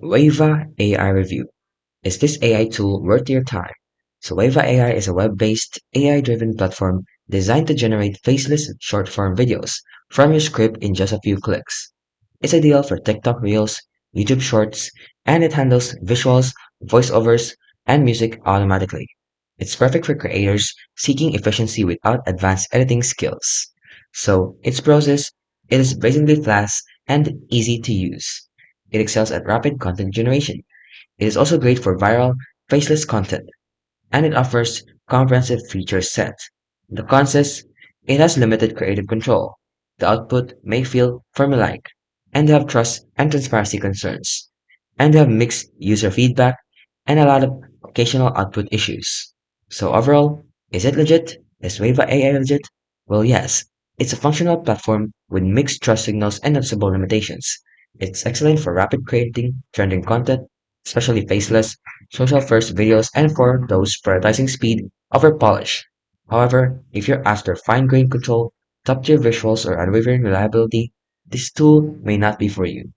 Wava AI Review. Is this AI tool worth your time? So Wava AI is a web-based AI-driven platform designed to generate faceless short-form videos from your script in just a few clicks. It's ideal for TikTok Reels, YouTube Shorts, and it handles visuals, voiceovers, and music automatically. It's perfect for creators seeking efficiency without advanced editing skills. So its process it is brazenly fast and easy to use. It excels at rapid content generation. It is also great for viral, faceless content, and it offers comprehensive feature set. The cons is, it has limited creative control. The output may feel formulaic, and they have trust and transparency concerns, and they have mixed user feedback and a lot of occasional output issues. So overall, is it legit? Is Wava AI legit? Well, yes. It's a functional platform with mixed trust signals and noticeable limitations. It's excellent for rapid creating trending content, especially faceless, social first videos, and for those prioritizing speed over polish. However, if you're after fine grained control, top tier visuals, or unwavering reliability, this tool may not be for you.